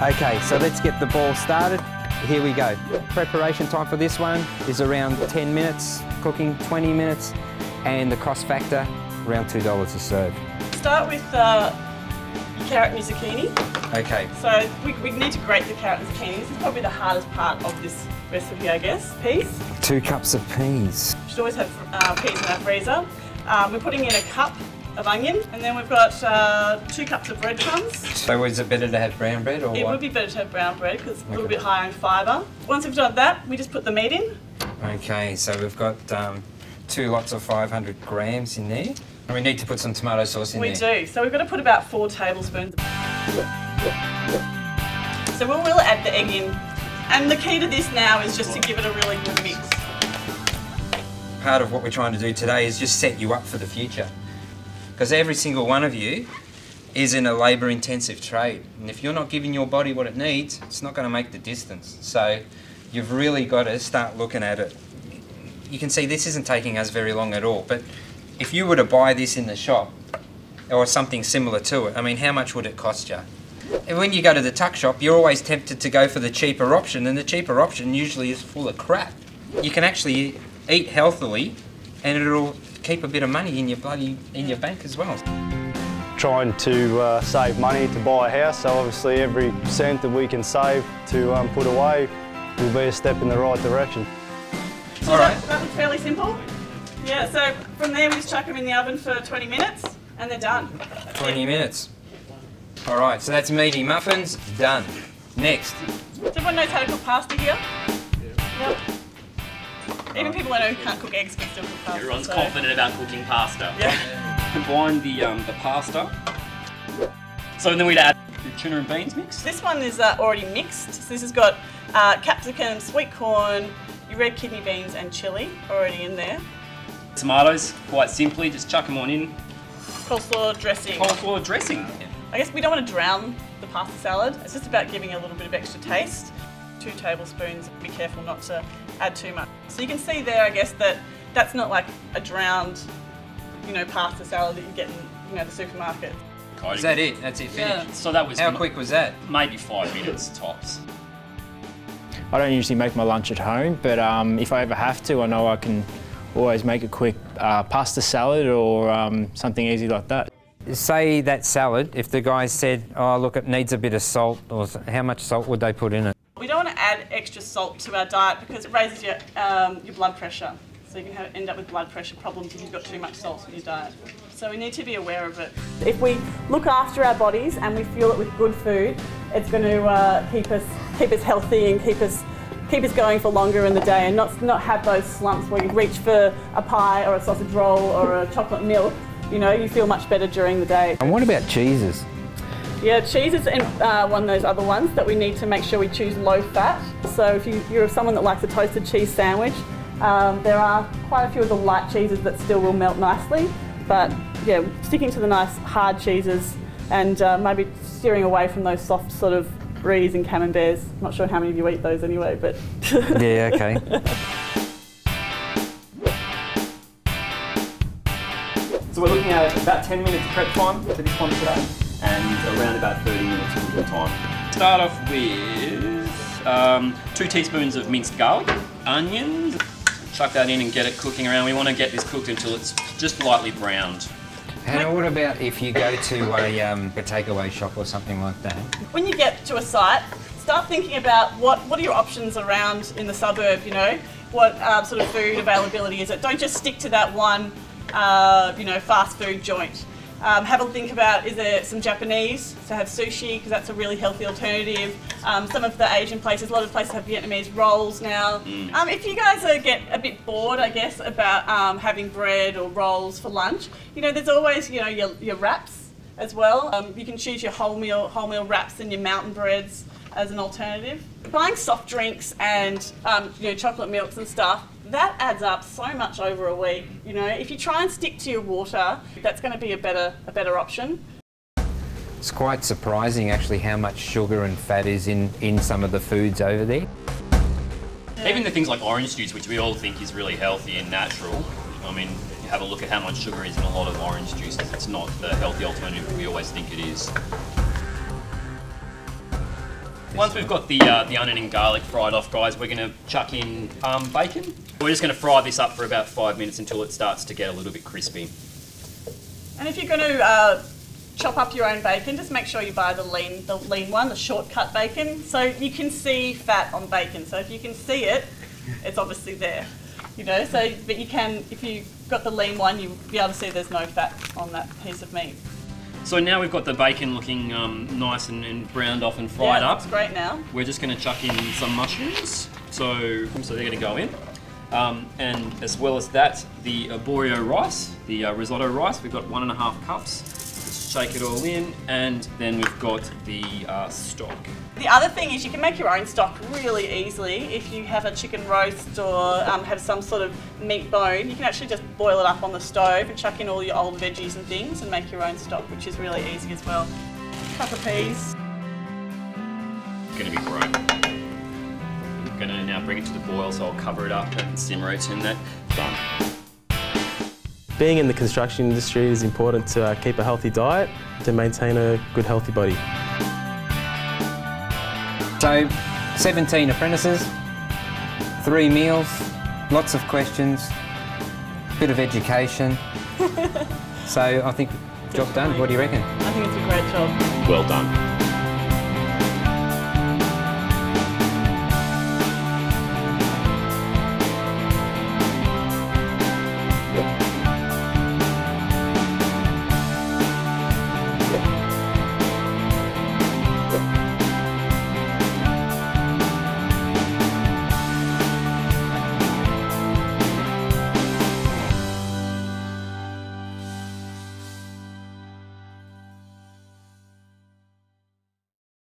Okay, so let's get the ball started. Here we go. Preparation time for this one is around 10 minutes, cooking 20 minutes, and the cost factor around $2 a serve. Start with your carrot and your zucchini. Okay. So we need to grate the carrot and zucchini. This is probably the hardest part of this recipe, I guess. Peas. 2 cups of peas. Should always have peas in our freezer. We're putting in a cup of onion, and then we've got 2 cups of breadcrumbs. So is it better to have brown bread or It what? would be better to have brown bread because it's a little bit higher in fibre. Once we've done that, we just put the meat in. Okay, so we've got 2 lots of 500 grams in there. And we need to put some tomato sauce in there. We do. So we've got to put about 4 tablespoons. So we'll add the egg in. And the key to this now is just to give it a really good mix. Part of what we're trying to do today is just set you up for the future. Because every single one of you is in a labour-intensive trade. And if you're not giving your body what it needs, it's not going to make the distance. So you've really got to start looking at it. You can see this isn't taking us very long at all, but if you were to buy this in the shop, or something similar to it, I mean, how much would it cost you? And when you go to the tuck shop, you're always tempted to go for the cheaper option, and the cheaper option usually is full of crap. You can actually eat healthily, and it'll keep a bit of money in your bank as well. Trying to save money to buy a house, so obviously every cent that we can save to put away will be a step in the right direction. So that was fairly simple. Yeah, so from there we just chuck them in the oven for 20 minutes and they're done. 20 minutes. All right, so that's meaty muffins, done. Next. Does everyone knows how to cook pasta here? Yep. Even people I know who can't cook eggs can still cook pasta. Everyone's confident about cooking pasta. Yeah. Combine the pasta. So then we'd add the tuna and beans mix. This one is already mixed. So this has got capsicum, sweet corn, your red kidney beans and chilli already in there. Tomatoes, quite simply, just chuck them on in. Coleslaw dressing. Coleslaw dressing. I guess we don't want to drown the pasta salad. It's just about giving a little bit of extra taste. 2 tablespoons, be careful not to add too much. So you can see there, I guess, that that's not like a drowned, pasta salad that you get in, the supermarket. Is that it? That's it, finished? Yeah. So that was... How quick was that? Maybe 5 minutes tops. I don't usually make my lunch at home, but if I ever have to, I know I can always make a quick pasta salad or something easy like that. Say that salad, if the guy said, oh look, it needs a bit of salt, or how much salt would they put in it? We don't want to add extra salt to our diet because it raises your blood pressure. So you can end up with blood pressure problems if you've got too much salt in your diet. So we need to be aware of it. If we look after our bodies and we fuel it with good food, it's going to keep us healthy and keep us going for longer in the day, and not have those slumps where you reach for a pie or a sausage roll or a chocolate milk. You feel much better during the day. And what about cheeses? Yeah, cheese is one of those other ones that we need to make sure we choose low fat. So if you're someone that likes a toasted cheese sandwich, there are quite a few of the light cheeses that still will melt nicely. But yeah, sticking to the nice hard cheeses and maybe steering away from those soft sort of bries and camemberts. I'm not sure how many of you eat those anyway, but... Yeah, okay. So we're looking at about 10 minutes of prep time for this one today, and around about 30 minutes of cooking time. Start off with 2 teaspoons of minced garlic, onions, chuck that in and get it cooking around. We want to get this cooked until it's just lightly browned. And what about if you go to a takeaway shop or something like that? When you get to a site, start thinking about what are your options around in the suburb, what sort of food availability is it. Don't just stick to that one fast food joint. Have a think about, is there some Japanese, so have sushi, because that's a really healthy alternative. Some of the Asian places, a lot of places have Vietnamese rolls now. If you guys get a bit bored, I guess, about having bread or rolls for lunch, there's always, your wraps as well. You can choose your wholemeal wraps and your mountain breads as an alternative. Buying soft drinks and chocolate milks and stuff, that adds up so much over a week. If you try and stick to your water, that's going to be a better option. It's quite surprising actually how much sugar and fat is in some of the foods over there. Yeah. Even the things like orange juice, which we all think is really healthy and natural, I mean, you have a look at how much sugar is in a lot of orange juices. It's not the healthy alternative we always think it is. Once we've got the onion and garlic fried off, guys, we're going to chuck in bacon. We're just going to fry this up for about 5 minutes until it starts to get a little bit crispy. And if you're going to chop up your own bacon, just make sure you buy the lean one, the shortcut bacon, so you can see fat on bacon. So if you can see it, it's obviously there, you know. So, but you can, if you got the lean one, you'll be able to see there's no fat on that piece of meat. So now we've got the bacon looking nice and browned off and fried up. It's great now. We're just going to chuck in some mushrooms. So they're going to go in. And as well as that, the arborio rice, the risotto rice, we've got 1.5 cups. Just shake it all in, and then we've got the stock. The other thing is you can make your own stock really easily. If you have a chicken roast or have some sort of meat bone, you can actually just boil it up on the stove and chuck in all your old veggies and things and make your own stock, which is really easy as well. Cup of peas. It's going to be great. I'm going to now bring it to the boil, so I'll cover it up and simmer it, and that's done. Being in the construction industry, it is important to keep a healthy diet to maintain a good, healthy body. So, 17 apprentices, 3 meals, lots of questions, bit of education. So I think job done. What do you reckon? I think it's a great job. Well done.